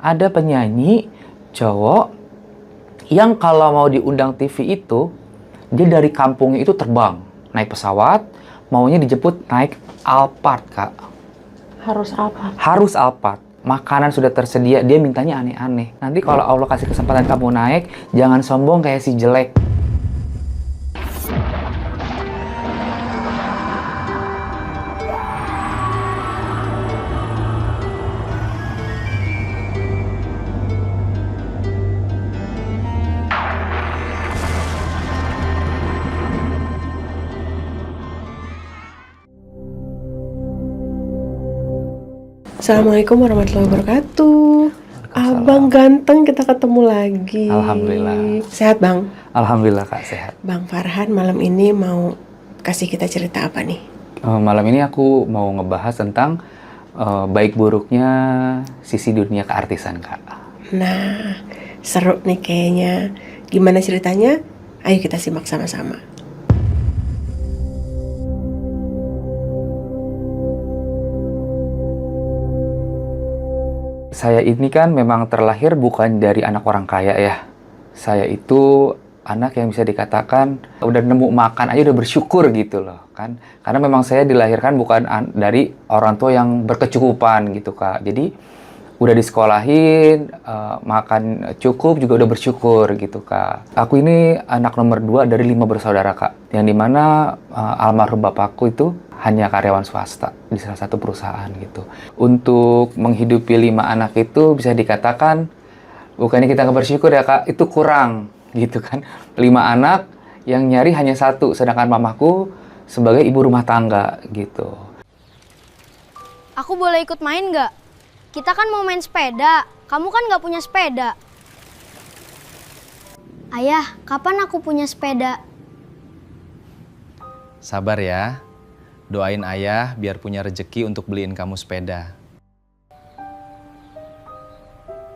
ada penyanyi cowok yang kalau mau diundang TV itu, dia dari kampungnya itu terbang, naik pesawat, maunya dijemput naik Alphard, Kak. Harus apa? Harus Alphard. Makanan sudah tersedia, dia mintanya aneh-aneh. Nanti kalau Allah kasih kesempatan kamu naik, jangan sombong kayak si jelek. Assalamualaikum warahmatullahi wabarakatuh. Abang ganteng, kita ketemu lagi. Alhamdulillah. Sehat, Bang? Alhamdulillah, Kak, sehat. Bang Farhan malam ini mau kasih kita cerita apa nih? Malam ini aku mau ngebahas tentang baik buruknya sisi dunia keartisan, Kak. Nah, seru nih kayaknya. Gimana ceritanya? Ayo kita simak sama-sama. Saya ini kan memang terlahir bukan dari anak orang kaya ya. Saya itu anak yang bisa dikatakan udah nemu makan aja udah bersyukur gitu loh kan. Karena memang saya dilahirkan bukan dari orang tua yang berkecukupan gitu, Kak. Jadi udah disekolahin, makan cukup juga udah bersyukur gitu, Kak. Aku ini anak nomor 2 dari 5 bersaudara, Kak. Yang dimana almarhum bapakku itu hanya karyawan swasta di salah satu perusahaan gitu. Untuk menghidupi 5 anak itu bisa dikatakan bukannya kita nggak bersyukur ya, Kak, itu kurang gitu kan. 5 anak yang nyari hanya satu, sedangkan mamaku sebagai ibu rumah tangga gitu. Aku boleh ikut main nggak? Kita kan mau main sepeda, kamu kan nggak punya sepeda. Ayah, kapan aku punya sepeda? Sabar ya, doain ayah biar punya rejeki untuk beliin kamu sepeda.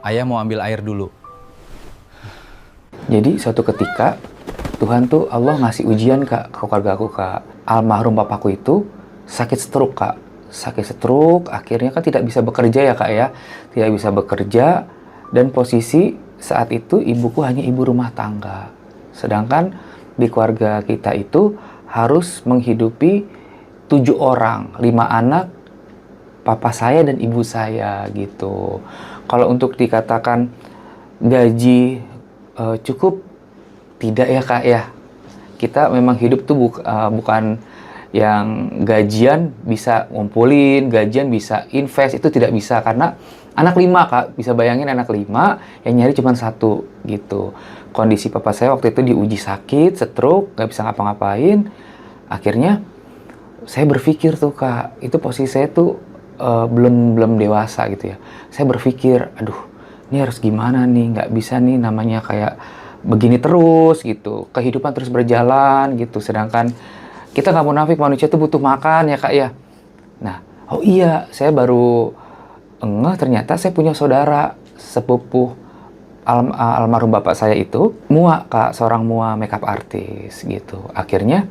Ayah mau ambil air dulu. Jadi suatu ketika Tuhan tuh Allah ngasih ujian, Kak, ke keluarga aku, Kak. Almarhum bapakku itu sakit stroke, Kak. Sakit stroke, akhirnya kan tidak bisa bekerja ya, Kak ya. Tidak bisa bekerja, dan posisi saat itu ibuku hanya ibu rumah tangga. Sedangkan di keluarga kita itu harus menghidupi 7 orang, 5 anak, papa saya dan ibu saya gitu. Kalau untuk dikatakan gaji cukup, tidak ya, Kak ya. Kita memang hidup tuh bukan yang gajian bisa ngumpulin, gajian bisa invest, itu tidak bisa karena anak 5, Kak. Bisa bayangin anak 5 yang nyari cuma 1 gitu. Kondisi papa saya waktu itu diuji sakit, stroke, nggak bisa ngapa-ngapain. Akhirnya saya berpikir tuh, Kak, itu posisi saya tuh belum dewasa gitu ya. Saya berpikir, aduh, ini harus gimana nih, nggak bisa nih namanya kayak begini terus gitu. Kehidupan terus berjalan gitu, sedangkan kita nggak munafik, manusia tuh butuh makan ya, Kak ya. Nah, oh iya, saya baru ngeh ternyata saya punya saudara sepupu almarhum bapak saya itu, Mua, Kak, seorang Mua makeup artist gitu. Akhirnya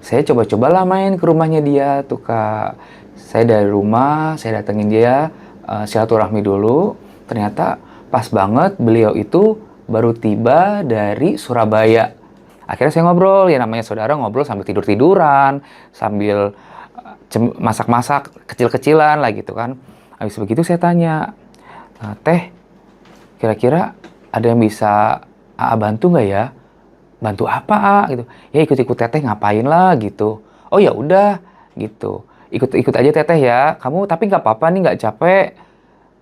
saya coba-cobalah main ke rumahnya dia tuh, Kak. Saya dari rumah, saya datengin dia, silaturahmi dulu. Ternyata pas banget beliau itu baru tiba dari Surabaya. Akhirnya saya ngobrol, ya namanya saudara ngobrol sambil tidur-tiduran, sambil masak-masak kecil-kecilan lah gitu kan. Habis begitu saya tanya, Teh, kira-kira ada yang bisa Aa bantu nggak ya? Bantu apa, A? Gitu. Ya ikut-ikut Teteh ngapain lah gitu. Oh ya udah gitu. Ikut-ikut aja Teteh ya. Kamu tapi nggak apa-apa nih, nggak capek.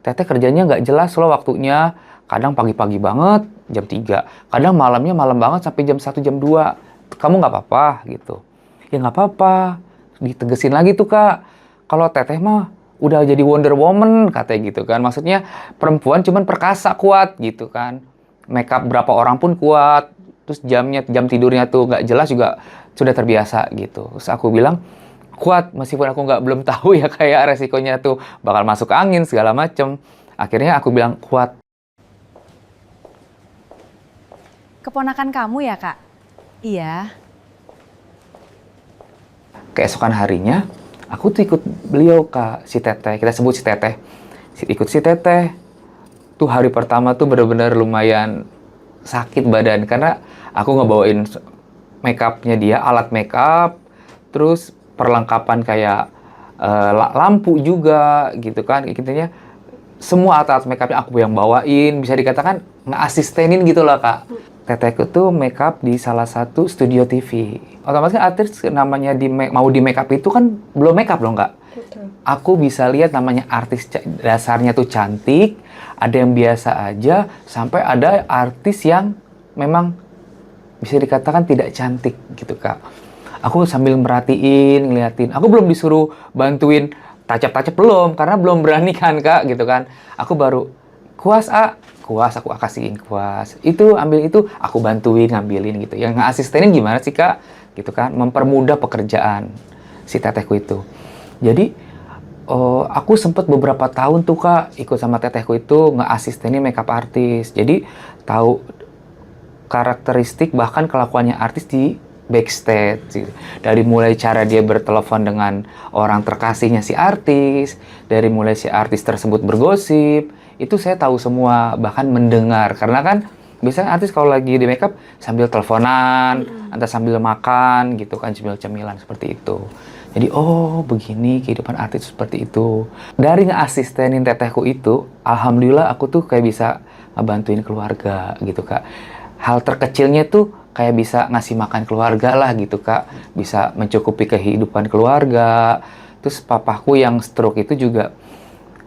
Teteh kerjanya nggak jelas loh waktunya. Kadang pagi-pagi banget, jam 3. Kadang malamnya malam banget sampai jam 1, jam 2. Kamu nggak apa-apa gitu. Ya nggak apa-apa. Ditegesin lagi tuh, Kak. Kalau Teteh mah udah jadi Wonder Woman katanya gitu kan. Maksudnya perempuan cuman perkasa kuat gitu kan. Makeup berapa orang pun kuat. Terus jam tidurnya tuh nggak jelas juga sudah terbiasa gitu. Terus aku bilang, kuat meskipun aku belum tahu ya kayak resikonya tuh bakal masuk angin segala macem. Akhirnya aku bilang kuat. Keponakan kamu ya, Kak? Iya. Keesokan harinya, aku tuh ikut beliau, Kak, si Teteh. Kita sebut si Teteh. Ikut si Teteh. Tuh hari pertama tuh bener-bener lumayan sakit badan karena aku ngebawain makeupnya dia, alat makeup, terus perlengkapan kayak lampu juga gitu kan, intinya semua alat-alat makeupnya aku yang bawain, bisa dikatakan nge-asistenin gitu lah kak. Tetehku tuh makeup di salah satu studio TV. Otomatis kan artis namanya mau di makeup itu kan belum makeup dong kak. Aku bisa lihat namanya artis dasarnya tuh cantik, ada yang biasa aja, sampai ada artis yang memang bisa dikatakan tidak cantik gitu kak. Aku sambil merhatiin, ngeliatin. Aku belum disuruh bantuin touch-up belum, karena belum berani kan kak gitu kan. Aku baru kuas aku kasihin kuas. Itu ambil itu, aku bantuin ngambilin gitu. Yang ngasistenin gimana sih kak? Gitu kan, mempermudah pekerjaan si tetehku itu. Jadi aku sempet beberapa tahun tuh kak ikut sama tetehku itu nge-asistenin makeup artis. Jadi tahu karakteristik bahkan kelakuannya artis di backstage gitu. Dari mulai cara dia bertelepon dengan orang terkasihnya si artis, dari mulai si artis tersebut bergosip, itu saya tahu semua, bahkan mendengar. Karena kan biasanya artis kalau lagi di makeup sambil teleponan, entah sambil makan gitu kan, cemil-cemilan seperti itu. Jadi oh begini kehidupan artis seperti itu. Dari nge-asistenin tetehku itu, alhamdulillah aku tuh kayak bisa ngebantuin keluarga gitu kak. Hal terkecilnya tuh kayak bisa ngasih makan keluarga lah gitu kak, bisa mencukupi kehidupan keluarga. Terus papaku yang stroke itu juga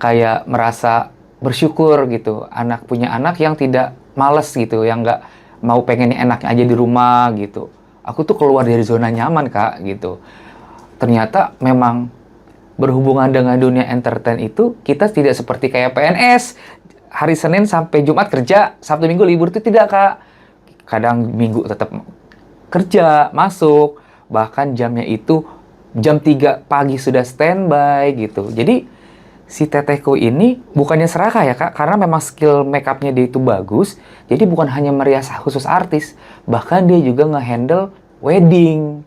kayak merasa bersyukur gitu, punya anak yang tidak males gitu, yang nggak mau pengennya enaknya aja di rumah gitu. Aku tuh keluar dari zona nyaman kak gitu. Ternyata memang berhubungan dengan dunia entertain itu kita tidak seperti kayak PNS, hari Senin sampai Jumat kerja, Sabtu Minggu libur, itu tidak kak. Kadang Minggu tetap kerja, masuk, bahkan jamnya itu jam 3 pagi sudah standby gitu. Jadi si tetehku ini bukannya serakah ya kak, karena memang skill makeupnya dia itu bagus. Jadi bukan hanya merias khusus artis, bahkan dia juga nge-handle wedding.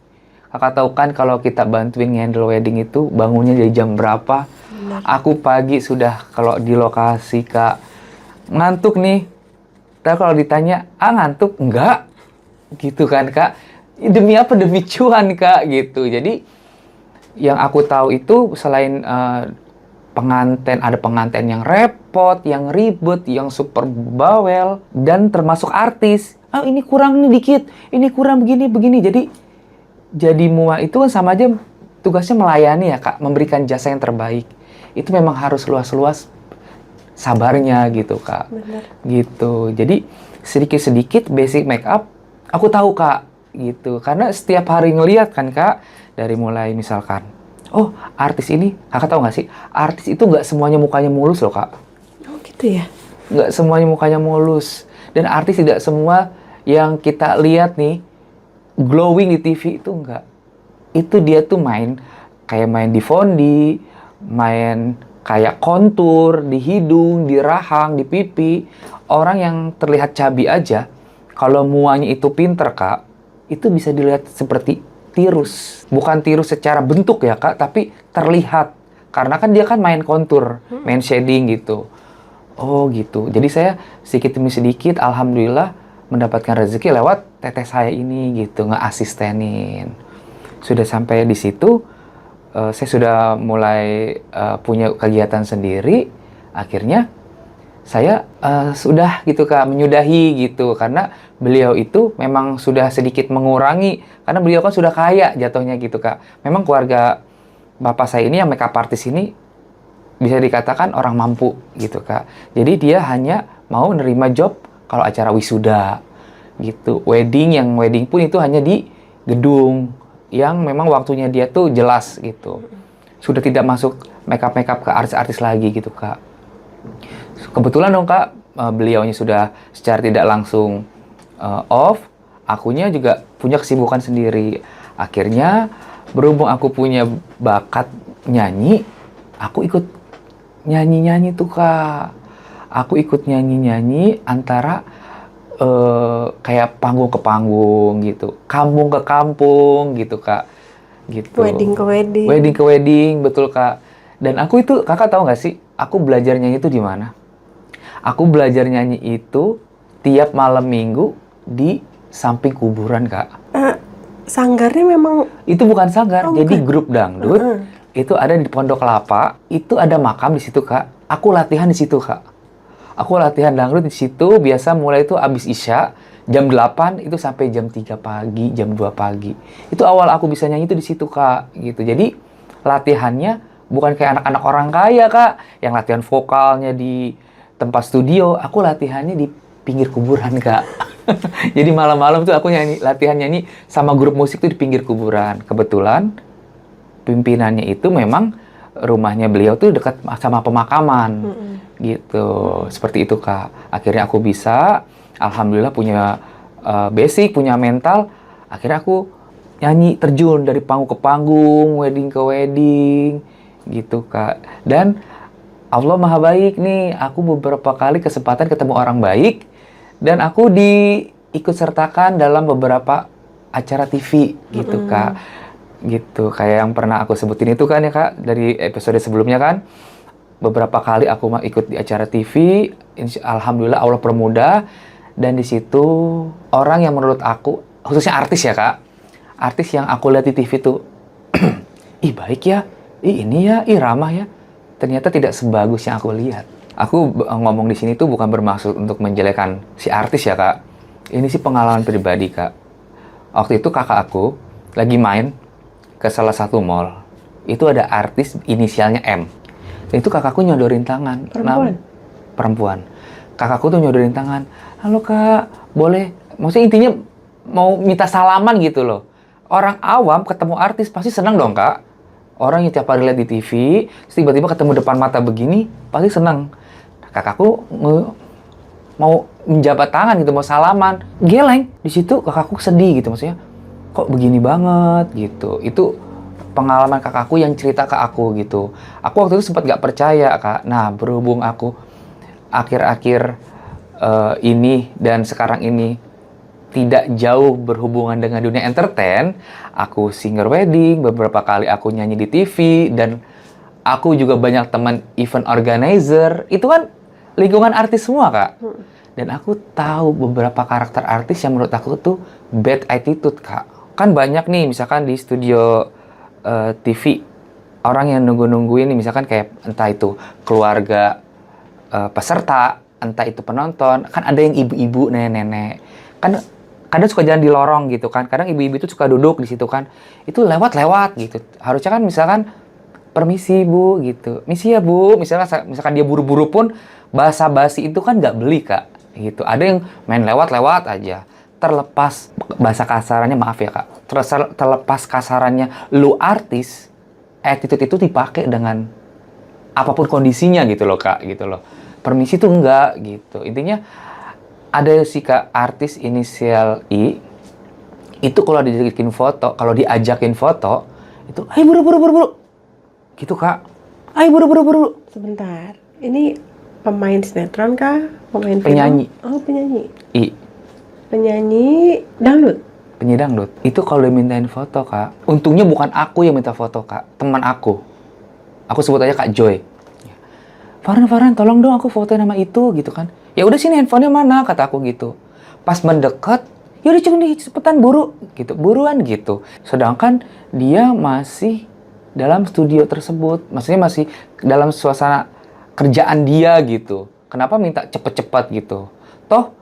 Kakak tahu kan kalau kita bantuin nge-handle wedding itu bangunnya dari jam berapa? Benar. Aku pagi sudah kalau di lokasi kak, ngantuk nih. Tapi kalau ditanya, ngantuk? Enggak. Gitu kan, Kak. Demi apa? Demi cuan, Kak. Gitu. Jadi, yang aku tahu itu selain ada pengantin yang repot, yang ribet, yang super bawel, dan termasuk artis. Ini kurang nih dikit. Ini kurang begini. Jadi mua itu kan sama aja tugasnya melayani ya, Kak. Memberikan jasa yang terbaik. Itu memang harus luas-luas sabarnya gitu kak. Bener. Gitu. Jadi sedikit-sedikit basic makeup aku tahu kak gitu, karena setiap hari ngeliat kan kak, dari mulai misalkan oh artis ini, kakak tahu nggak sih, artis itu nggak semuanya mukanya mulus loh kak. Oh gitu ya. Nggak semuanya mukanya mulus, dan artis tidak semua yang kita lihat nih glowing di TV itu enggak. Itu dia tuh main di fondi, main kayak kontur di hidung, di rahang, di pipi. Orang yang terlihat cabi aja, kalau muanya itu pinter kak, itu bisa dilihat seperti tirus. Bukan tirus secara bentuk ya kak, tapi terlihat. Karena kan dia kan main kontur, main shading gitu. Oh gitu. Jadi saya sedikit demi sedikit, alhamdulillah mendapatkan rezeki lewat teteh saya ini gitu, nge-asistenin. Sudah sampai di situ, saya sudah mulai punya kegiatan sendiri. Akhirnya saya sudah gitu kak, menyudahi gitu, karena beliau itu memang sudah sedikit mengurangi, karena beliau kan sudah kaya jatuhnya gitu kak. Memang keluarga bapak saya ini yang makeup artist ini bisa dikatakan orang mampu gitu kak. Jadi dia hanya mau nerima job kalau acara wisuda gitu. Wedding pun itu hanya di gedung yang memang waktunya dia tuh jelas gitu. Sudah tidak masuk makeup ke artis-artis lagi gitu kak. Kebetulan dong kak, beliaunya sudah secara tidak langsung off, akunya juga punya kesibukan sendiri. Akhirnya berhubung aku punya bakat nyanyi, aku ikut nyanyi tuh kak. Aku ikut nyanyi antara kayak panggung ke panggung gitu, kampung ke kampung gitu kak, gitu. Wedding ke wedding, betul kak. Dan aku itu, kakak tahu nggak sih, aku belajar nyanyi itu di mana? Aku belajar nyanyi itu tiap malam minggu di samping kuburan, Kak. Sanggarnya memang Itu bukan sanggar, Oh, jadi bukan. grup dangdut. Itu ada di Pondok Kelapa. Itu ada makam di situ, Kak. Aku latihan di situ, Kak. Aku latihan dangdut di situ. Biasa mulai itu abis Isya, jam 8 itu sampai jam 3 pagi, jam 2 pagi. Itu awal aku bisa nyanyi itu di situ, Kak. Gitu. Jadi latihannya bukan kayak anak-anak orang kaya, Kak, yang latihan vokalnya di tempat studio. Aku latihannya di pinggir kuburan, Kak. Jadi malam-malam tuh aku latihan nyanyi sama grup musik tuh di pinggir kuburan. Kebetulan pimpinannya itu memang rumahnya beliau tuh dekat sama pemakaman. Gitu. Seperti itu, Kak. Akhirnya aku bisa, alhamdulillah punya basic, punya mental. Akhirnya aku nyanyi terjun dari panggung ke panggung, wedding ke wedding. Gitu, Kak. Dan Allah Maha Baik nih, aku beberapa kali kesempatan ketemu orang baik, dan aku diikut sertakan dalam beberapa acara TV, gitu, Kak. Gitu, kayak yang pernah aku sebutin itu kan ya, Kak, dari episode sebelumnya kan. Beberapa kali aku ikut di acara TV, alhamdulillah Allah permudah, dan di situ orang yang menurut aku, khususnya artis ya, Kak, artis yang aku lihat di TV tuh, ih baik ya, ih ini ya, ih ramah ya. Ternyata tidak sebagus yang aku lihat. Aku ngomong di sini tuh bukan bermaksud untuk menjelekan si artis ya, Kak. Ini sih pengalaman pribadi, Kak. Waktu itu kakak aku lagi main ke salah satu mall. Itu ada artis inisialnya M. Dan itu kakakku nyodorin tangan. Perempuan? Perempuan. Kakakku tuh nyodorin tangan. Halo, Kak, boleh? Maksudnya intinya mau minta salaman gitu loh. Orang awam ketemu artis pasti senang dong, Kak. Orang yang tiap hari lihat di TV, terus tiba-tiba ketemu depan mata begini, pasti senang. Kakakku mau menjabat tangan gitu, mau salaman. Geleng. Di situ kakakku sedih gitu, maksudnya, kok begini banget gitu. Itu pengalaman kakakku yang cerita ke aku gitu. Aku waktu itu sempat gak percaya, Kak. Nah, berhubung aku akhir-akhir ini dan sekarang ini tidak jauh berhubungan dengan dunia entertain, aku singer wedding, beberapa kali aku nyanyi di TV, dan aku juga banyak teman event organizer, itu kan lingkungan artis semua, Kak. Dan aku tahu beberapa karakter artis yang menurut aku tuh bad attitude, Kak. Kan banyak nih, misalkan di studio TV, orang yang nunggu-nungguin nih, misalkan kayak entah itu keluarga peserta, entah itu penonton, kan ada yang ibu-ibu, nenek-nenek, kan kadang suka jalan di lorong gitu kan, kadang ibu-ibu itu suka duduk di situ kan, itu lewat-lewat gitu. Harusnya kan misalkan, permisi Bu gitu, misi ya Bu, misalkan dia buru-buru pun, basa-basi itu kan nggak beli, Kak, gitu. Ada yang main lewat-lewat aja, terlepas bahasa kasarannya, maaf ya, Kak, terlepas kasarannya, lu artis, attitude itu dipakai dengan apapun kondisinya gitu loh, Kak, gitu loh. Permisi tuh enggak gitu. Intinya ada sih, Kak, artis inisial I, itu kalau diajakin foto, itu, ayo buru-buru, gitu, Kak. Ayo buru-buru. Sebentar, ini pemain sinetron kah? Pemain film? Penyanyi. Oh, penyanyi. I, Penyanyi dangdut? penyanyi dangdut. Itu kalau dimintain foto, Kak, untungnya bukan aku yang minta foto, Kak, teman aku. Aku sebut aja Kak Joy. Farhan, tolong dong aku foto nama itu, gitu kan. Ya udah, sini handphonenya mana, kata aku gitu. Pas mendekat, yaudah cepetan buruan gitu. Sedangkan dia masih dalam studio tersebut, maksudnya masih dalam suasana kerjaan dia gitu. Kenapa minta cepet-cepet gitu? Toh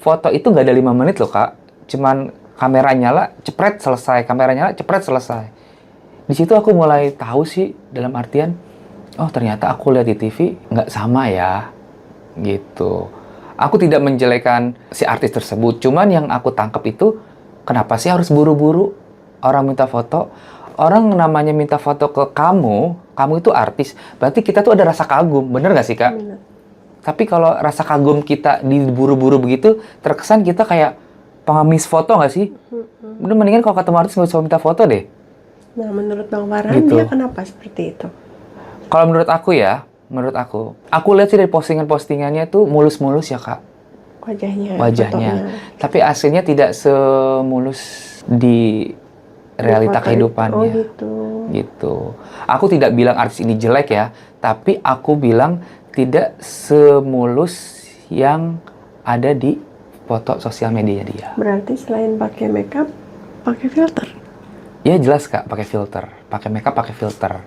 foto itu nggak ada 5 menit loh, Kak. Cuman kamera nyala, cepret selesai. Di situ aku mulai tahu sih, dalam artian, oh ternyata aku lihat di TV nggak sama ya, gitu. Aku tidak menjelekan si artis tersebut, cuman yang aku tangkap itu, kenapa sih harus buru-buru orang minta foto? Orang namanya minta foto ke kamu itu artis, berarti kita tuh ada rasa kagum, bener nggak sih, Kak? Bener. Tapi kalau rasa kagum kita diburu-buru begitu, terkesan kita kayak pengemis foto nggak sih? Udah mendingan kalau ketemu artis nggak usah minta foto deh. Nah, menurut Bang Farhan, Gitu. dia kenapa seperti itu? Kalau menurut aku lihat sih dari postingan-postingannya tuh mulus-mulus ya, Kak, Wajahnya. wajahnya. fotonya. Tapi aslinya tidak semulus di realita Foto itu. kehidupannya. Oh gitu. Gitu. Aku tidak bilang artis ini jelek ya, tapi aku bilang tidak semulus yang ada di foto sosial media dia. Berarti selain pakai makeup, pakai filter. Ya jelas Kak, pakai filter, pakai makeup, pakai filter,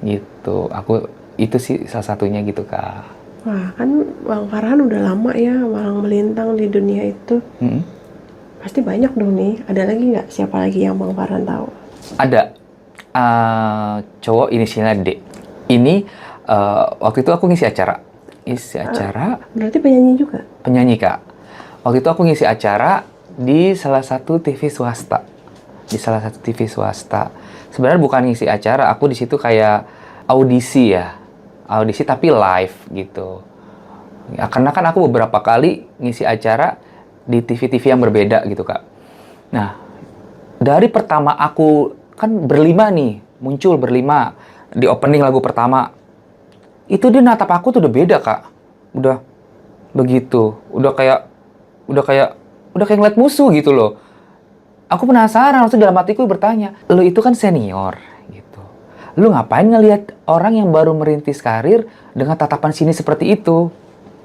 gitu. Aku itu sih salah satunya gitu Kak. Wah, kan Bang Farhan udah lama ya malang melintang di dunia itu. Pasti banyak dong nih. Ada lagi nggak? Siapa lagi yang Bang Farhan tahu? Ada cowok inisialnya D. Ini waktu itu aku ngisi acara. Berarti penyanyi juga? Penyanyi Kak. Waktu itu aku ngisi acara di salah satu TV swasta. Sebenarnya bukan ngisi acara, aku di situ kayak audisi ya. Audisi tapi live gitu. Ya, karena kan aku beberapa kali ngisi acara di TV-TV yang berbeda gitu Kak. Nah, dari pertama aku kan muncul berlima di opening lagu pertama. Itu dia natap aku tuh udah beda Kak. Udah begitu, udah kayak ngeliat musuh gitu loh. Aku penasaran, langsung dalam hatiku bertanya, lo itu kan senior gitu. Lo ngapain ngelihat orang yang baru merintis karir dengan tatapan sini seperti itu?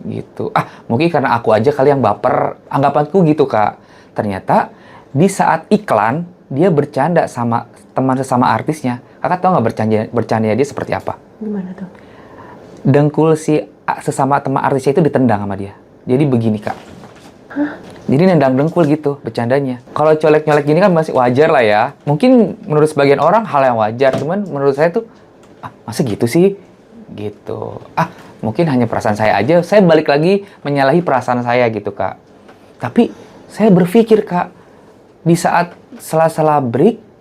Gitu. Mungkin karena aku aja kali yang baper, anggapanku gitu Kak. Ternyata di saat iklan dia bercanda sama teman sesama artisnya. Kakak tahu nggak bercandanya dia seperti apa? Gimana tuh? Dengkul si sesama teman artisnya itu ditendang sama dia. Jadi begini Kak. Jadi nendang dengkul gitu bercandanya. Kalau colek-colek gini kan masih wajar lah ya. Mungkin menurut sebagian orang hal yang wajar, cuman menurut saya tuh masa gitu sih? Gitu. Mungkin hanya perasaan saya aja. Saya balik lagi menyalahi perasaan saya gitu Kak. Tapi saya berpikir Kak, di saat sela-sela break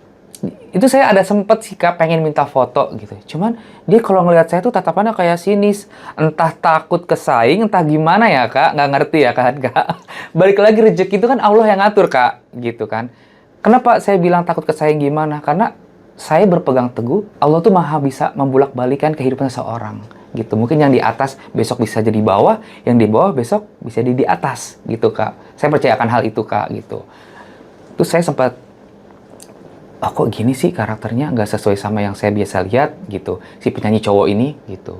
itu saya ada sempet sih Kak pengen minta foto gitu. Cuman dia kalau ngelihat saya tuh tatapannya kayak sinis. Entah takut kesaing, entah gimana ya Kak. Nggak ngerti ya kan Kak. Balik lagi rezeki itu kan Allah yang ngatur Kak. Gitu kan. Kenapa saya bilang takut kesaing gimana? Karena saya berpegang teguh Allah tuh maha bisa membulak-balikan kehidupan seseorang. Gitu. Mungkin yang di atas besok bisa jadi bawah. Yang di bawah besok bisa jadi di atas. Gitu Kak. Saya percayakan hal itu Kak. Gitu. Terus saya sempat kok gini sih karakternya nggak sesuai sama yang saya biasa lihat gitu si penyanyi cowok ini gitu.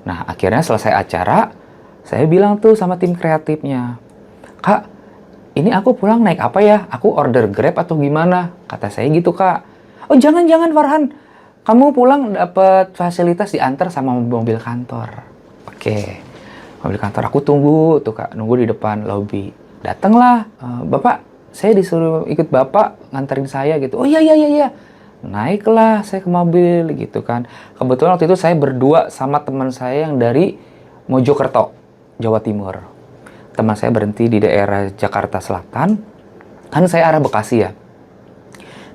Nah akhirnya selesai acara saya bilang tuh sama tim kreatifnya, Kak ini aku pulang naik apa ya, aku order Grab atau gimana, kata saya gitu Kak. Oh jangan Farhan, kamu pulang dapat fasilitas diantar sama mobil kantor. Oke, mobil kantor aku tunggu tuh Kak, nunggu di depan lobi. Datanglah Bapak, saya disuruh ikut Bapak nganterin saya gitu. Oh iya. Naiklah saya ke mobil gitu kan. Kebetulan waktu itu saya berdua sama teman saya yang dari Mojokerto, Jawa Timur. Teman saya berhenti di daerah Jakarta Selatan. Kan saya arah Bekasi ya.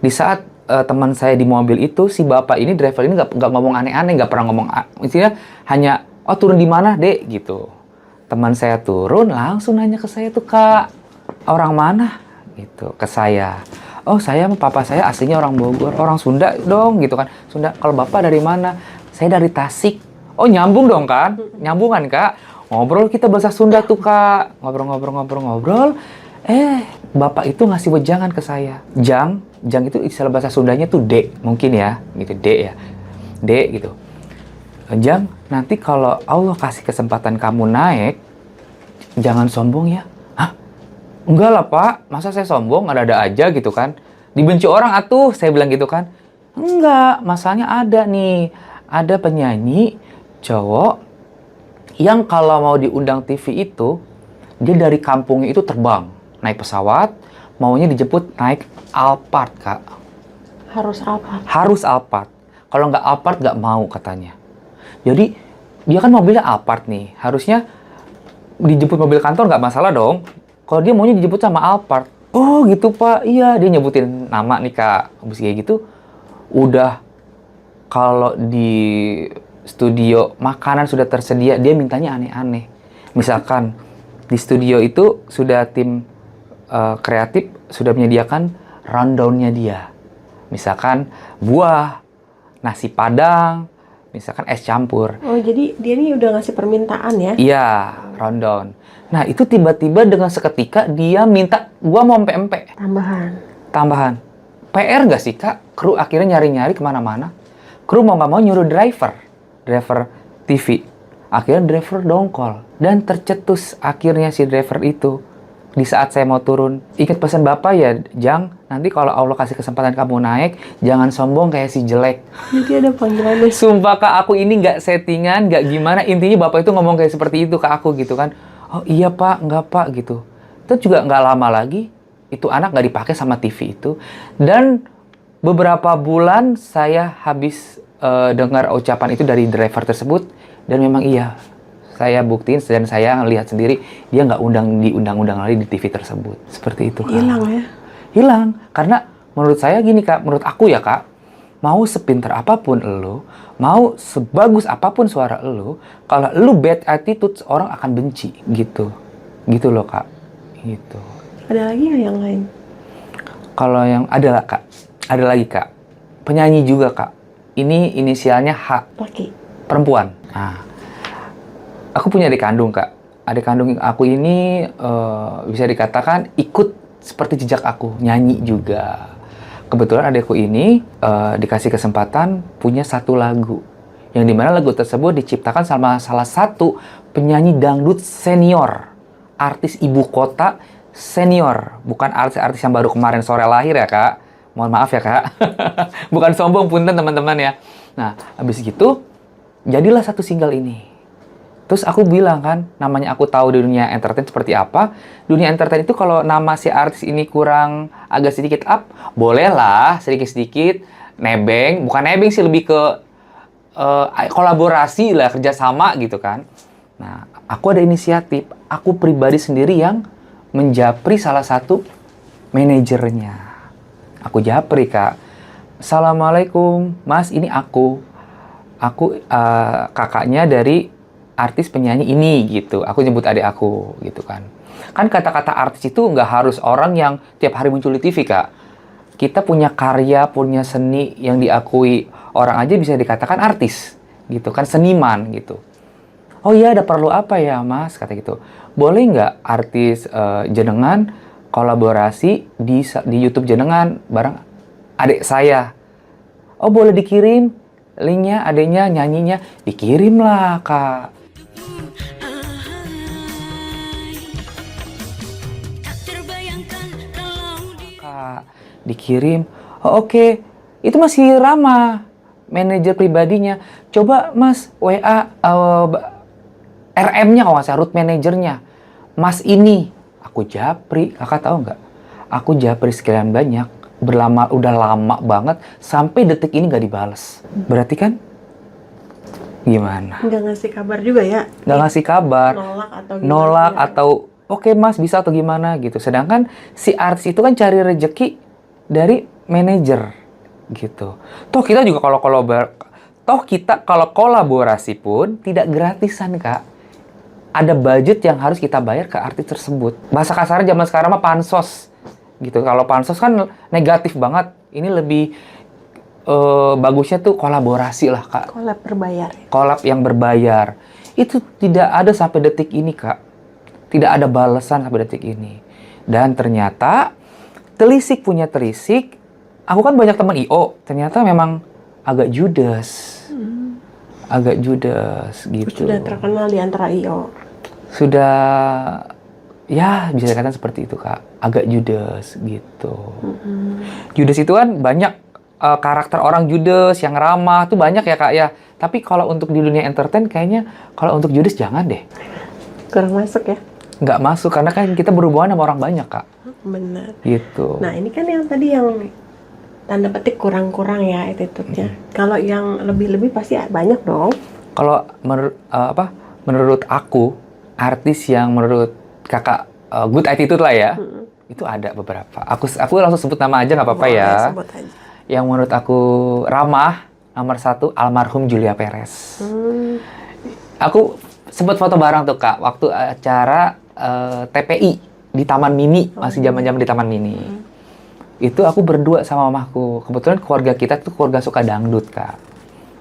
Di saat teman saya di mobil itu, si Bapak ini, driver ini nggak ngomong aneh-aneh, nggak pernah ngomong. Istilahnya hanya, turun di mana Dek gitu. Teman saya turun langsung nanya ke saya tuh, Kak, orang mana? Gitu ke saya. Oh saya sama papa saya aslinya orang Bogor, orang Sunda dong gitu kan. Sunda. Kalau Bapak dari mana? Saya dari Tasik. Oh nyambung dong kan? Nyambungan Kak. Ngobrol kita bahasa Sunda tuh Kak. Ngobrol. Bapak itu ngasih wejangan ke saya. Jang itu istilah bahasa Sundanya tuh Dek mungkin ya. Gitu Dek ya. Dek gitu. Jang, nanti kalau Allah kasih kesempatan kamu naik, jangan sombong ya. Enggak lah Pak, masa saya sombong, ada-ada aja gitu kan. Dibenci orang atuh, saya bilang gitu kan. Enggak, masalahnya ada nih. Ada penyanyi cowok yang kalau mau diundang TV itu, dia dari kampungnya itu terbang, naik pesawat, maunya dijemput naik Alphard Kak. Harus Alphard. Kalau nggak Alphard nggak mau katanya. Jadi dia kan mobilnya Alphard nih, harusnya dijemput mobil kantor nggak masalah dong. Kalau dia maunya dijemput sama Alphard. Oh gitu Pak, iya dia nyebutin nama nih Kak. Habis kayak gitu, udah kalau di studio makanan sudah tersedia, dia mintanya aneh-aneh. Misalkan di studio itu sudah tim kreatif sudah menyediakan rundown-nya dia. Misalkan buah, nasi padang, misalkan es campur. Oh jadi dia nih udah ngasih permintaan ya? Iya, rundown. Nah, itu tiba-tiba dengan seketika dia minta gua mau empe-empe. Tambahan. PR nggak sih, Kak? Kru akhirnya nyari-nyari kemana-mana. Kru mau nggak mau nyuruh driver TV. Akhirnya driver dongkol. Dan tercetus akhirnya si driver itu. Di saat saya mau turun, ingat pesan Bapak ya, Jang, nanti kalau Allah kasih kesempatan kamu naik, jangan sombong kayak si jelek. Jadi ada panggilannya. Sumpah Kak, aku ini nggak settingan, nggak gimana. Intinya Bapak itu ngomong kayak seperti itu ke aku gitu kan. Oh iya Pak, nggak Pak gitu. Terus juga nggak lama lagi, itu anak nggak dipakai sama TV itu. Dan beberapa bulan saya habis dengar ucapan itu dari driver tersebut. Dan memang iya, saya buktiin dan saya lihat sendiri dia nggak diundang-undang lagi di TV tersebut. Seperti itu Kak. Hilang ya? Hilang. Karena menurut saya gini Kak, menurut aku ya Kak, mau sepintar apapun lo, mau sebagus apapun suara lo, kalau lo bad attitude, orang akan benci gitu. Gitu loh Kak. Gitu. Ada lagi nggak yang lain? Kalau yang ada lah Kak, ada lagi Kak. Penyanyi juga Kak. Ini inisialnya H. Laki. Perempuan. Nah, aku punya adik kandung Kak. Adik kandung aku ini bisa dikatakan ikut seperti jejak aku, nyanyi juga. Kebetulan adikku ini dikasih kesempatan punya satu lagu. Yang dimana lagu tersebut diciptakan sama salah satu penyanyi dangdut senior. Artis ibu kota senior. Bukan artis-artis yang baru kemarin sore lahir ya Kak. Mohon maaf ya Kak. Bukan sombong punten teman-teman ya. Nah, habis gitu jadilah satu single ini. Terus aku bilang kan, namanya aku tahu di dunia entertain seperti apa. Dunia entertain itu kalau nama si artis ini kurang agak sedikit up, bolehlah sedikit-sedikit nebeng. Bukan nebeng sih, lebih ke kolaborasi lah, kerjasama gitu kan. Nah, aku ada inisiatif. Aku pribadi sendiri yang menjapri salah satu manajernya. Aku japri Kak. Assalamualaikum, Mas, ini aku. Aku kakaknya dari artis penyanyi ini gitu. Aku nyebut adik aku gitu kan. Kan kata-kata artis itu nggak harus orang yang tiap hari muncul di TV Kak. Kita punya karya, punya seni yang diakui orang aja bisa dikatakan artis gitu kan, seniman gitu. Oh iya, ada perlu apa ya Mas? Kata gitu. Boleh nggak artis jenengan kolaborasi di YouTube jenengan bareng adik saya? Oh boleh dikirim linknya, adanya nyanyinya, dikirim lah Kak. Kak, dikirim. Oh oke. Itu masih Rama, manajer pribadinya. Coba Mas WA RM-nya kalau nggak salah, root manajernya. Mas ini, aku japri. Kakak tahu nggak? Aku japri sekian banyak. Udah lama banget sampai detik ini nggak dibales. Berarti kan gimana? Nggak ngasih kabar juga ya? Nggak ngasih kabar. Nolak atau oke Mas bisa atau gimana gitu. Sedangkan si artis itu kan cari rejeki dari manajer gitu. Toh kita juga kalau kolaborasi pun tidak gratisan Kak. Ada budget yang harus kita bayar ke artis tersebut. Bahasa kasarnya zaman sekarang mah pansos gitu. Kalau pansos kan negatif banget. Ini lebih bagusnya tuh kolaborasi lah Kak. Collab berbayar. Collab yang berbayar. Itu tidak ada sampai detik ini Kak. Tidak ada balasan sampai detik ini. Dan ternyata telisik punya telisik. Aku kan banyak teman IO. Ternyata memang agak judes. Agak judes gitu. Sudah terkenal di antara IO. Sudah, ya bisa dikatakan seperti itu Kak. Agak judes gitu. Judes itu kan banyak karakter orang judes yang ramah tuh banyak ya Kak ya. Tapi kalau untuk di dunia entertain kayaknya kalau untuk judes jangan deh. Kurang masuk ya? Nggak masuk karena kan kita berhubungan sama orang banyak Kak. Benar. Gitu. Nah ini kan yang tadi yang tanda petik kurang-kurang ya attitude-nya. Kalau yang lebih-lebih pasti banyak dong. Kalau menurut aku artis yang menurut Kakak good attitude lah ya. Itu ada beberapa. Aku langsung sebut nama aja nggak apa-apa ya. Sebut aja. Yang menurut aku ramah nomor 1 almarhum Julia Perez. Aku sempat foto bareng tuh Kak waktu acara TPI di Taman Mini, masih zaman-zaman di Taman Mini. Itu aku berdua sama mamaku. Kebetulan keluarga kita tuh keluarga suka dangdut Kak.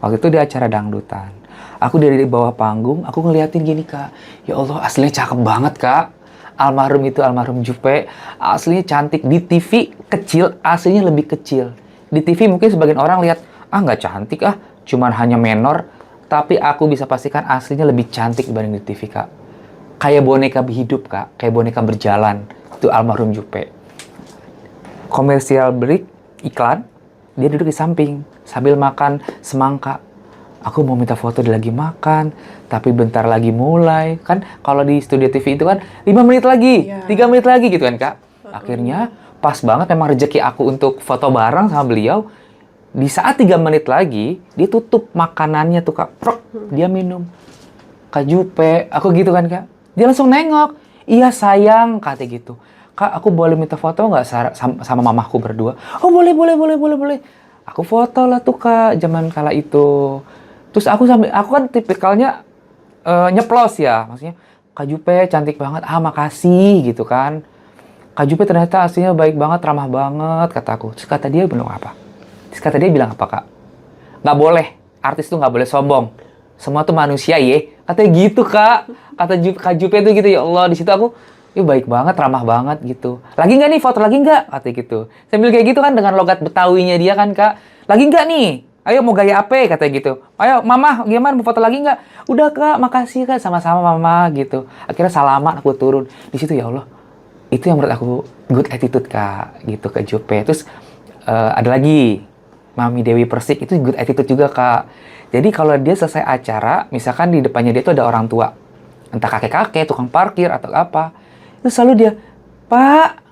Waktu itu di acara dangdutan. Aku dari bawah panggung, aku ngeliatin gini Kak. Ya Allah, aslinya cakep banget Kak. Almarhum itu, almarhum Jupe, aslinya cantik. Di TV kecil, aslinya lebih kecil. Di TV mungkin sebagian orang lihat, nggak cantik cuman hanya menor. Tapi aku bisa pastikan aslinya lebih cantik dibanding di TV, Kak. Kayak boneka hidup, Kak. Kayak boneka berjalan. Itu almarhum Jupe. Komersial break, iklan, dia duduk di samping. Sambil makan semangka. Aku mau minta foto, dia lagi makan. Tapi bentar lagi mulai. Kan kalau di studio TV itu kan 5 menit lagi, 3 menit lagi gitu kan, Kak. Akhirnya pas banget memang rezeki aku untuk foto bareng sama beliau. Di saat 3 menit lagi, dia tutup makanannya tuh, Kak. Prok, dia minum. Kak Jupe, aku gitu kan, Kak. Dia langsung nengok. Iya sayang, kata gitu. Kak, aku boleh minta foto nggak sama mamaku berdua? Oh boleh. Aku foto lah tuh, Kak, zaman kala itu. Terus aku kan tipikalnya nyeplos ya. Maksudnya, Kak Jupe cantik banget. Ah, makasih gitu kan. Kak Jupe ternyata aslinya baik banget, ramah banget, kataku. Terus kata dia bilang apa? Terus kata dia bilang apa, Kak? Nggak boleh. Artis tuh nggak boleh sombong. Semua tuh manusia, ye. Katanya gitu, Kak. Kak Jupe tuh gitu, ya Allah. Di situ aku, baik banget, ramah banget gitu. Lagi nggak nih, foto lagi nggak? Katanya gitu. Sambil kayak gitu kan, dengan logat Betawinya dia kan, Kak. Lagi nggak nih? Ayo mau gaya apa? Katanya gitu. Ayo, Mama, gimana? Mau foto lagi nggak? Udah, Kak. Makasih, Kak. Sama-sama, Mama. Gitu. Akhirnya salaman, aku turun. Di situ, ya Allah. Itu yang menurut aku good attitude, Kak. Gitu, Kak Jupe. Terus, ada lagi. Mami Dewi Persik. Itu good attitude juga, Kak. Jadi kalau dia selesai acara, misalkan di depannya dia tuh ada orang tua. Entah kakek-kakek, tukang parkir, atau apa. Terus selalu dia, Pak,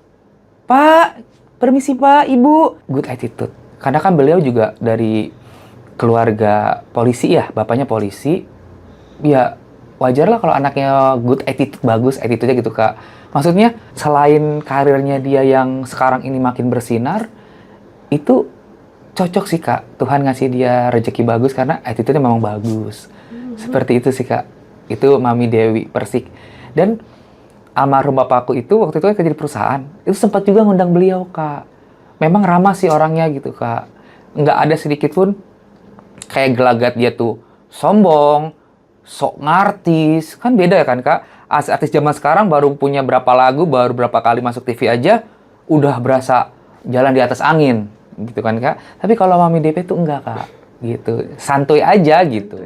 permisi Pak, Ibu. Good attitude. Karena kan beliau juga dari keluarga polisi ya, bapaknya polisi. Ya wajar lah kalau anaknya good attitude, bagus attitude-nya gitu, Kak. Maksudnya selain karirnya dia yang sekarang ini makin bersinar, itu cocok sih, Kak. Tuhan ngasih dia rezeki bagus karena attitude-nya memang bagus. Seperti itu sih, Kak. Itu Mami Dewi Persik. Dan almarhum bapakku itu waktu itu kan kerja di perusahaan. Itu sempat juga ngundang beliau, Kak. Memang ramah sih orangnya gitu, Kak. Nggak ada sedikit pun kayak gelagat dia tuh sombong, sok ngartis. Kan beda ya kan, Kak? Artis zaman sekarang baru punya berapa lagu, baru berapa kali masuk TV aja, udah berasa jalan di atas angin. Gitu kan, Kak. Tapi kalau Mami DP tuh enggak, Kak. Gitu. Santuy aja gitu.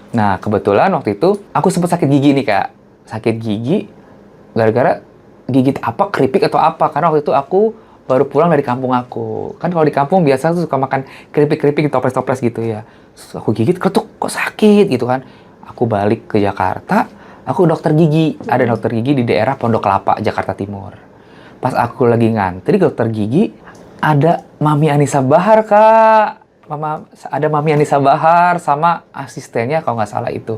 Nah, kebetulan waktu itu aku sempat sakit gigi nih, Kak. Sakit gigi gara-gara gigit apa, keripik atau apa. Karena waktu itu aku baru pulang dari kampung aku. Kan kalau di kampung biasa tuh suka makan keripik-keripik, toples-toples gitu ya. Terus aku gigit, ketuk, kok sakit gitu kan. Aku balik ke Jakarta, aku dokter gigi. Ada dokter gigi di daerah Pondok Kelapa, Jakarta Timur. Pas aku lagi ngantri ke dokter gigi, ada Mami Anissa Bahar, Kak. Ada Mami Anissa Bahar sama asistennya kalau nggak salah itu.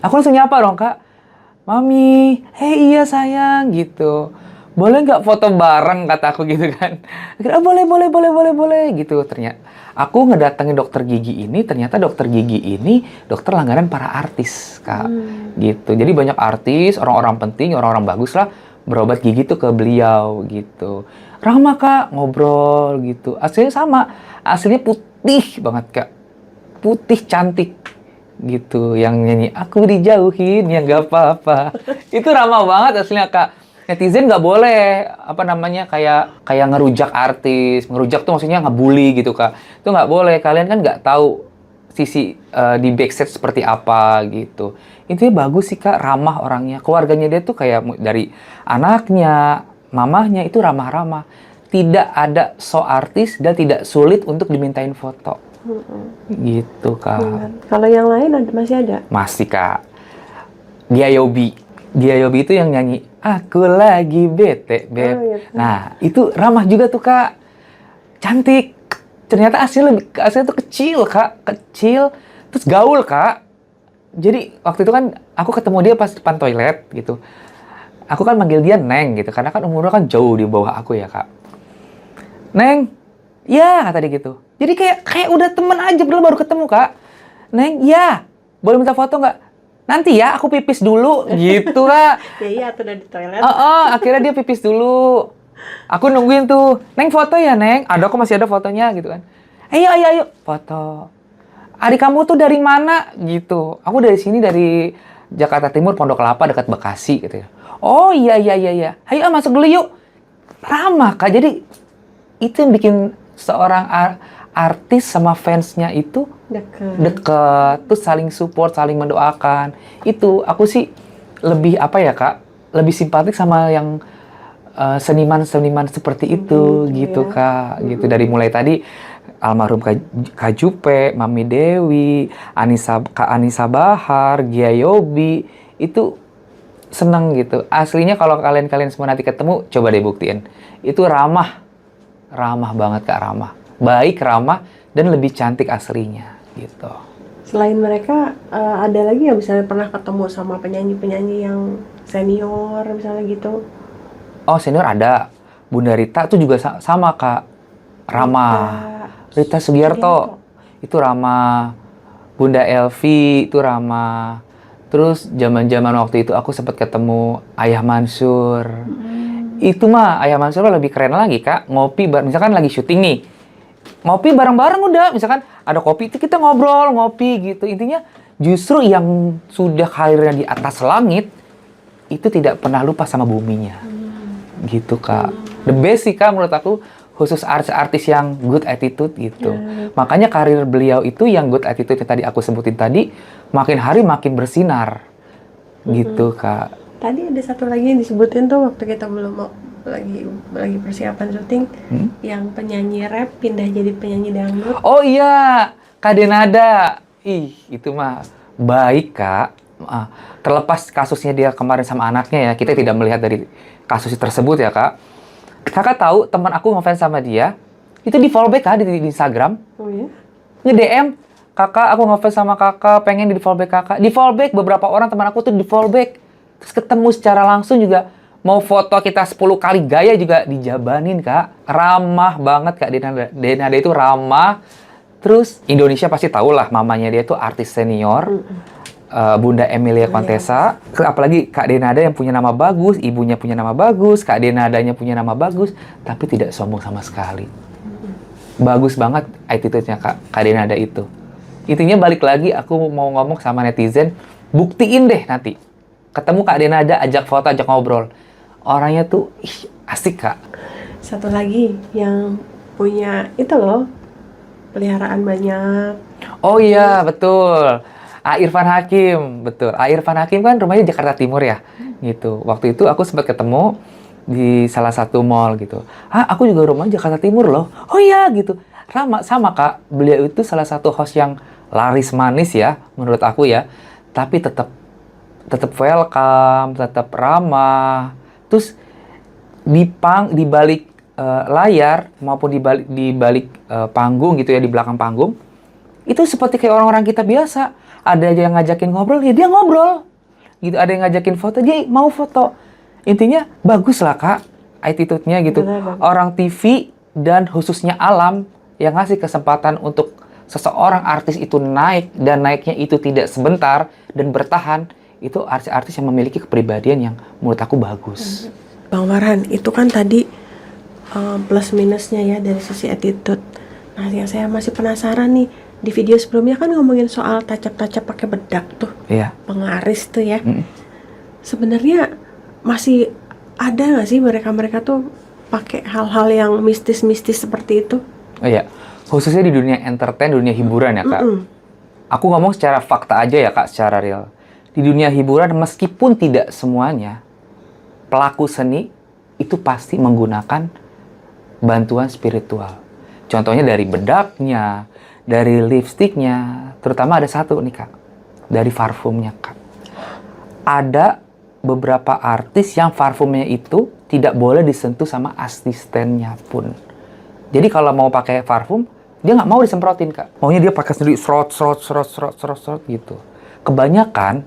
Aku langsung nyapa dong, Kak. Mami, hei iya sayang, gitu. Boleh nggak foto bareng, kata aku gitu kan. Akhirnya, boleh, gitu. Ternyata aku ngedatengin dokter gigi ini, ternyata dokter gigi ini dokter langganan para artis, Kak. Gitu. Jadi banyak artis, orang-orang penting, orang-orang bagus lah, berobat gigi tuh ke beliau, gitu. Ramah, Kak, ngobrol gitu. Aslinya sama, aslinya putih banget, Kak. Putih cantik gitu. Yang nyanyi aku dijauhin ya nggak apa-apa. Itu ramah banget aslinya, Kak. Netizen nggak boleh kayak ngerujak artis. Ngerujak tuh maksudnya ngebully gitu, Kak. Itu nggak boleh. Kalian kan nggak tahu sisi di backstage seperti apa gitu. Intinya bagus sih, Kak, ramah orangnya. Keluarganya dia tuh kayak dari anaknya, mamahnya itu ramah-ramah. Tidak ada so artis dan tidak sulit untuk dimintain foto. Gitu, Kak. Kalau yang lain masih ada? Masih, Kak. Dia Yobi itu yang nyanyi Aku Lagi Bete, Beb. Oh, iya. Nah, itu ramah juga tuh, Kak. Cantik. Ternyata aslinya tuh kecil, Kak. Kecil. Terus gaul, Kak. Jadi, waktu itu kan aku ketemu dia pas depan toilet, gitu. Aku kan manggil dia Neng, gitu. Karena kan umurnya kan jauh di bawah aku ya, Kak. Neng, ya, kata dia gitu. Jadi kayak udah temen aja, baru ketemu, Kak. Neng, ya, boleh minta foto nggak? Nanti ya, aku pipis dulu, gitu, Kak. Ya iya, tuh udah di toilet. Akhirnya dia pipis dulu. Aku nungguin tuh, Neng foto ya, Neng? Ada, kok masih ada fotonya, gitu kan. Ayo, foto. Adik kamu tuh dari mana? Gitu. Aku dari sini, dari Jakarta Timur, Pondok Kelapa, dekat Bekasi, gitu ya. Oh, iya. Ayo, masuk dulu yuk. Ramah, Kak. Jadi, itu yang bikin seorang artis sama fansnya itu deket, terus saling support, saling mendoakan. Itu aku sih lebih apa ya Kak, lebih simpatik sama yang seniman-seniman seperti itu gitu ya. Kak, gitu. Dari mulai tadi almarhum Kak Jupe, Mami Dewi, Kak Anissa Bahar, Gia Yobi, itu seneng gitu. Aslinya kalau kalian semua nanti ketemu, coba deh buktiin. Itu ramah banget Kak, ramah. Baik, ramah, dan lebih cantik aslinya gitu. Selain mereka, ada lagi yang misalnya pernah ketemu sama penyanyi-penyanyi yang senior misalnya gitu? Oh, senior ada. Bunda Rita tuh juga sama Kak. Ramah. Rita Sugiarto itu ramah. Bunda Elvi itu ramah. Terus zaman-zaman waktu itu aku sempat ketemu Ayah Mansur. Itu mah Ayah Mansur lebih keren lagi Kak. Ngopi, misalkan lagi syuting nih. Ngopi bareng-bareng udah. Misalkan ada kopi itu kita ngobrol, ngopi gitu. Intinya justru yang sudah karirnya di atas langit itu tidak pernah lupa sama buminya. Gitu Kak. The best sih Kak menurut aku, khusus artis-artis yang good attitude gitu. Makanya karir beliau itu yang good attitude yang tadi aku sebutin tadi, makin hari makin bersinar. Gitu Kak. Tadi ada satu lagi yang disebutin tuh waktu kita belum mau lagi persiapan syuting, yang penyanyi rap pindah jadi penyanyi dangdut. Oh iya, Kak Denada. Ih, itu mah baik Kak. Terlepas kasusnya dia kemarin sama anaknya ya, kita tidak melihat dari kasus tersebut ya Kak. Kakak tahu teman aku ngefans sama dia, itu di follow back Kak di Instagram. Oh ya? Nge-DM, kakak aku ngefans sama kakak, pengen di follow back kakak. Di follow back beberapa orang teman aku tuh di follow back. Terus ketemu secara langsung juga, mau foto kita 10 kali gaya juga dijabanin Kak. Ramah banget Kak Denada itu ramah. Terus Indonesia pasti tahu lah mamanya dia tuh artis senior. Bunda Emilia Contessa, apalagi Kak Denada yang punya nama bagus, ibunya punya nama bagus, Kak Denadanya punya nama bagus, tapi tidak sombong sama sekali. Bagus banget attitude-nya Kak Denada itu. Intinya balik lagi aku mau ngomong sama netizen, buktiin deh nanti. Ketemu Kak Denada, ajak foto, ajak ngobrol. Orangnya tuh asik Kak. Satu lagi yang punya itu loh, peliharaan banyak. Oh iya, betul. Irfan Hakim, betul. Irfan Hakim kan rumahnya Jakarta Timur ya, gitu. Waktu itu aku sempat ketemu di salah satu mall gitu. Aku juga rumahnya Jakarta Timur loh. Oh iya, gitu. Sama Kak, beliau itu salah satu host yang laris manis ya, menurut aku ya. Tapi tetap welcome, tetap ramah. Terus di balik layar maupun di balik panggung gitu ya, di belakang panggung, itu seperti kayak orang-orang kita biasa. Ada aja yang ngajakin ngobrol, ya dia ngobrol. Gitu, ada yang ngajakin foto, dia mau foto. Intinya bagus lah Kak, attitude-nya gitu. Orang TV dan khususnya Alam yang ngasih kesempatan untuk seseorang artis itu naik, dan naiknya itu tidak sebentar dan bertahan, itu artis-artis yang memiliki kepribadian yang menurut aku bagus. Bang Farhan, itu kan tadi plus minusnya ya dari sisi attitude. Nah, yang saya masih penasaran nih, di video sebelumnya kan ngomongin soal tacap-tacap pakai bedak tuh. Iya. Pengaris tuh ya. Sebenarnya masih ada nggak sih mereka tuh pakai hal-hal yang mistis-mistis seperti itu? Oh iya, khususnya di dunia entertain, dunia hiburan ya Kak. Aku ngomong secara fakta aja ya Kak, secara real. Di dunia hiburan, meskipun tidak semuanya, pelaku seni itu pasti menggunakan bantuan spiritual. Contohnya dari bedaknya, dari lipstiknya, terutama ada satu nih Kak, dari parfumnya Kak. Ada beberapa artis yang parfumnya itu tidak boleh disentuh sama asistennya pun. Jadi kalau mau pakai parfum, dia nggak mau disemprotin Kak. Maunya dia pakai sendiri, serot gitu. Kebanyakan,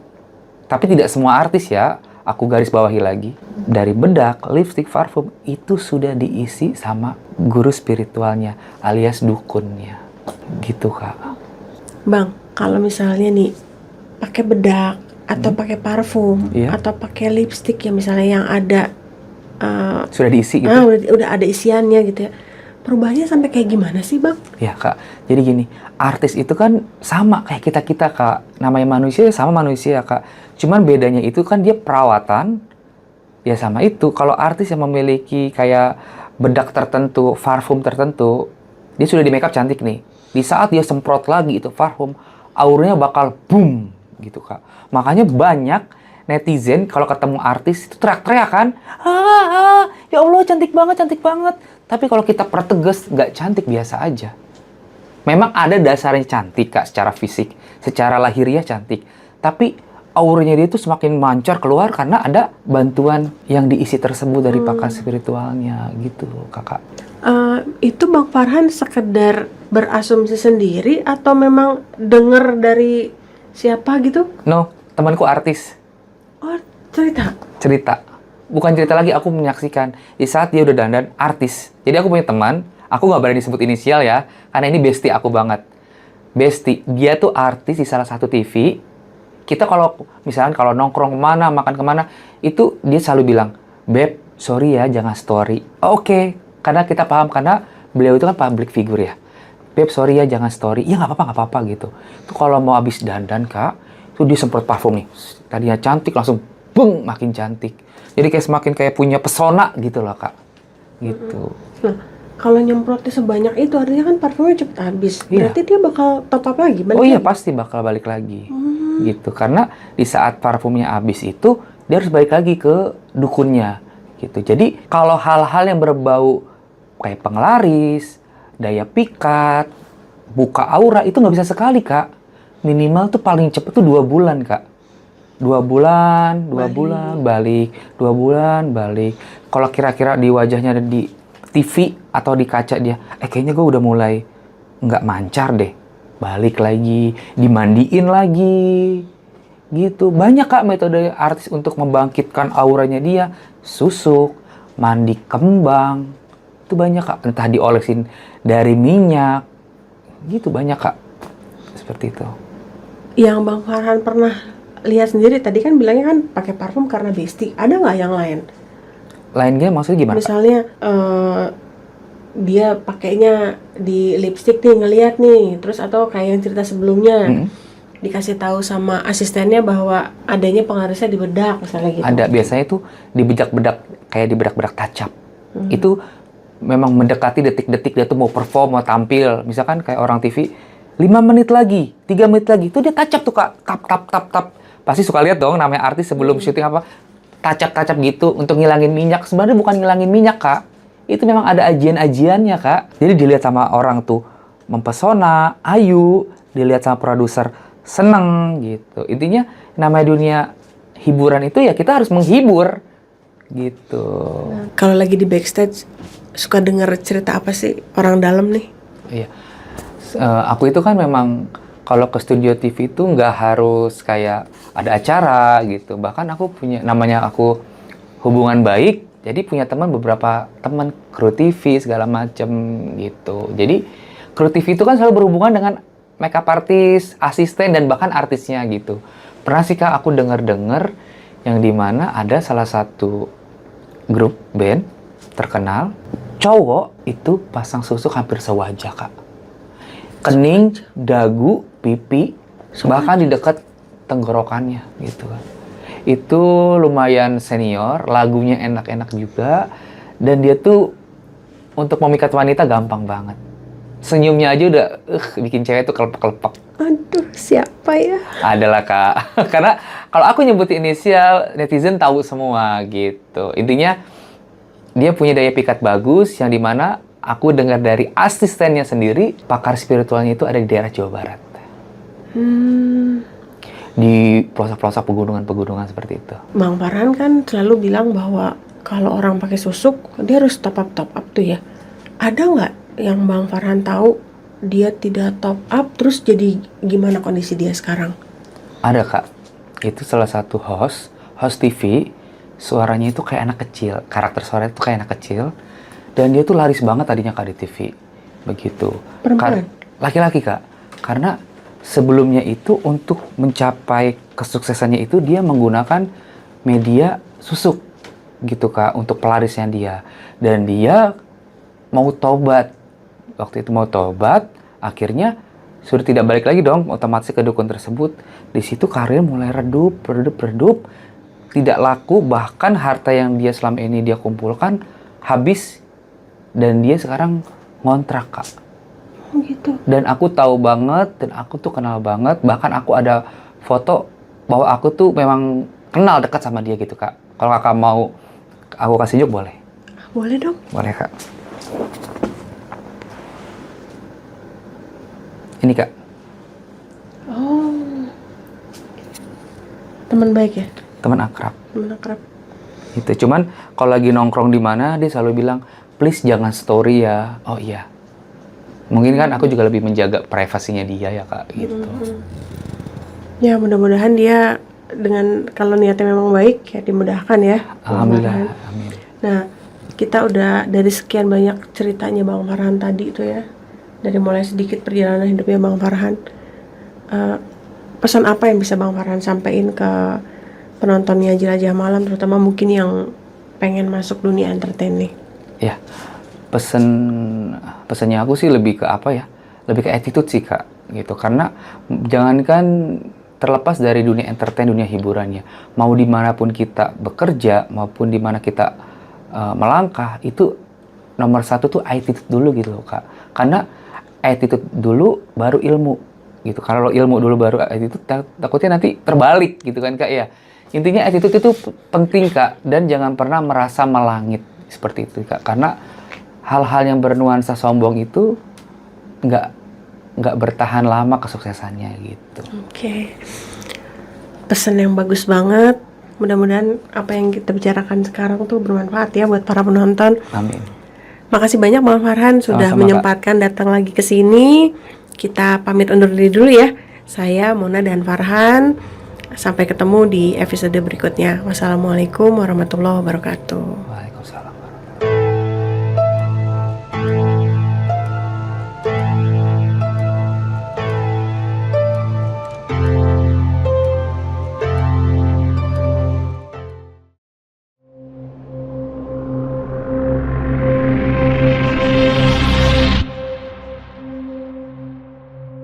tapi tidak semua artis ya, aku garis bawahi lagi, dari bedak, lipstik, parfum, itu sudah diisi sama guru spiritualnya, alias dukunnya. Gitu Kak. Bang, kalau misalnya nih pakai bedak atau pakai parfum atau pakai lipstik ya misalnya yang ada sudah diisi gitu. Udah ada isiannya gitu ya. Perubahannya sampai kayak gimana sih Bang? Ya Kak, jadi gini, artis itu kan sama kayak kita Kak. Namanya manusia sama manusia Kak. Cuman bedanya itu kan dia perawatan, ya sama itu. Kalau artis yang memiliki kayak bedak tertentu, parfum tertentu, Dia sudah di makeup cantik nih. Di saat dia semprot lagi itu parfum, auranya bakal boom gitu Kak. Makanya banyak netizen kalau ketemu artis itu teriak-teriak kan. Ya Allah cantik banget, cantik banget. Tapi kalau kita pertegas nggak cantik, biasa aja. Memang ada dasarnya cantik Kak secara fisik, secara lahiriah cantik. Tapi auranya dia itu semakin mancar keluar karena ada bantuan yang diisi tersebut dari pakar spiritualnya gitu Kakak. Itu Bang Farhan sekedar berasumsi sendiri atau memang dengar dari siapa gitu? No, temanku artis. Oh, cerita. Cerita. Bukan cerita lagi, aku menyaksikan. Di saat dia udah dandan, artis. Jadi aku punya teman, aku nggak berani disebut inisial ya, karena ini bestie aku banget. Bestie, dia tuh artis di salah satu TV. Kita kalau, misalnya kalau nongkrong kemana, makan kemana, itu dia selalu bilang, Beb, sorry ya, jangan story. Oke, karena kita paham, karena beliau itu kan public figure ya. Beb, sorry ya, jangan story. Ya nggak apa-apa gitu. Itu kalau mau habis dandan, Kak, itu dia semprot parfum nih. Tadinya cantik, langsung beng, makin cantik. Jadi kayak semakin kayak punya pesona gitu loh Kak. Gitu. Nah, kalau nyemprotnya sebanyak itu artinya kan parfumnya cepet habis. Iya. Berarti dia bakal top up lagi, balik Oh iya lagi? pasti bakal balik lagi. Gitu. Karena di saat parfumnya habis itu, dia harus balik lagi ke dukunnya. Gitu. Jadi kalau hal-hal yang berbau kayak penglaris, daya pikat, buka aura, itu nggak bisa sekali Kak. Minimal tuh paling cepet tuh 2 bulan Kak. 2 bulan, 2 bulan, balik, 2 bulan, balik. Kalau kira-kira di wajahnya ada di TV atau di kaca dia, kayaknya gue udah mulai nggak mancar deh. Balik lagi, dimandiin lagi. Gitu. Banyak Kak metode artis untuk membangkitkan auranya dia. Susuk, mandi kembang. Itu banyak Kak. Entah diolesin dari minyak. Gitu banyak Kak. Seperti itu. Yang Bang Farhan pernah lihat sendiri, tadi kan bilangnya kan pakai parfum karena bestie. Ada nggak yang lain? Lainnya maksudnya gimana? Misalnya dia pakainya di lipstick nih, ngeliat nih, terus atau kayak yang cerita sebelumnya dikasih tahu sama asistennya bahwa adanya pengharisnya di bedak misalnya gitu. Ada, biasanya itu di bedak-bedak, kayak di bedak-bedak touch up. Itu memang mendekati detik-detik dia tuh mau perform, mau tampil. Misalkan kayak orang TV, 5 menit lagi, 3 menit lagi, itu dia touch up tuh Kak, tap. Pasti suka lihat dong namanya artis sebelum syuting apa, touch up gitu untuk ngilangin minyak. Sebenarnya bukan ngilangin minyak Kak, itu memang ada ajian-ajiannya Kak. Jadi dilihat sama orang tuh mempesona, ayu, dilihat sama produser seneng gitu. Intinya namanya dunia hiburan itu ya kita harus menghibur gitu. Kalau lagi di backstage suka denger cerita apa sih orang dalam nih? Iya. Aku itu kan memang kalau ke studio TV itu nggak harus kayak ada acara gitu. Bahkan aku punya, namanya aku hubungan baik, jadi punya beberapa teman kru TV segala macem gitu. Jadi kru TV itu kan selalu berhubungan dengan makeup artis, asisten, dan bahkan artisnya gitu. Pernah sih Kak aku dengar yang dimana ada salah satu grup band terkenal, cowok itu pasang susuk hampir sewajah Kak. Kening, dagu, pipi, bahkan di dekat tenggorokannya gitu kan. Itu lumayan senior, lagunya enak-enak juga, dan dia tuh untuk memikat wanita gampang banget. Senyumnya aja udah bikin cewek tuh kelepek-kelepek. Aduh, siapa ya? Adalah Kak. Karena kalau aku nyebut inisial, netizen tahu semua gitu. Intinya dia punya daya pikat bagus yang dimana aku dengar dari asistennya sendiri, pakar spiritualnya itu ada di daerah Jawa Barat. Di pelosok-pelosok pegunungan-pegunungan seperti itu. Bang Farhan kan selalu bilang bahwa kalau orang pakai susuk, dia harus top up tuh ya. Ada nggak yang Bang Farhan tahu dia tidak top up, terus jadi gimana kondisi dia sekarang? Ada Kak. Itu salah satu host TV, suaranya itu kayak anak kecil. Karakter suaranya itu kayak anak kecil. Dan dia tuh laris banget tadinya Kak di TV. Begitu. Perempuan? Laki-laki Kak. Karena sebelumnya itu untuk mencapai kesuksesannya itu dia menggunakan media susuk. Gitu Kak. Untuk pelarisnya dia. Dan dia mau tobat. Waktu itu mau tobat. Akhirnya sudah tidak balik lagi dong. Otomatis ke dukun tersebut. Di situ karir mulai redup. Tidak laku. Bahkan harta yang dia selama ini dia kumpulkan habis. Dan dia sekarang ngontrak Kak. Oh gitu. Dan aku tahu banget, dan aku tuh kenal banget. Bahkan aku ada foto bahwa aku tuh memang kenal dekat sama dia gitu kak. Kalau kakak mau aku kasih tunjuk boleh? Boleh dong. Boleh kak. Ini kak. Oh. Teman baik ya? Teman akrab. Teman akrab. Gitu. Cuman kalau lagi nongkrong di mana dia selalu bilang, please jangan story ya. Oh iya. Mungkin kan aku juga lebih menjaga privasinya dia ya kak. Gitu. Ya mudah-mudahan dia dengan kalau niatnya memang baik ya dimudahkan ya. Alhamdulillah. Amin. Nah kita udah dari sekian banyak ceritanya Bang Farhan tadi itu ya. Dari mulai sedikit perjalanan hidupnya Bang Farhan. Pesan apa yang bisa Bang Farhan sampaikan ke penontonnya Jelajah Malam, terutama mungkin yang pengen masuk dunia entertain nih? Ya, pesannya aku sih lebih ke apa ya? Lebih ke attitude sih kak, gitu. Karena jangankan terlepas dari dunia entertain, dunia hiburannya, mau dimanapun kita bekerja maupun dimana kita melangkah, itu nomor satu tuh attitude dulu gitu loh kak. Karena attitude dulu baru ilmu, gitu. Kalau ilmu dulu baru attitude, takutnya nanti terbalik gitu kan kak ya. Intinya attitude itu penting kak, dan jangan pernah merasa melangit seperti itu kak, karena hal-hal yang bernuansa sombong itu nggak bertahan lama kesuksesannya gitu. Oke. Pesan yang bagus banget. Mudah-mudahan apa yang kita bicarakan sekarang tuh bermanfaat ya buat para penonton. Amin. Makasih banyak Bang Farhan sudah Sama-sama, menyempatkan datang lagi ke sini. Kita pamit undur diri dulu ya. Saya Mona dan Farhan. Sampai ketemu di episode berikutnya. Wassalamualaikum warahmatullahi wabarakatuh. Waalaikumsalam.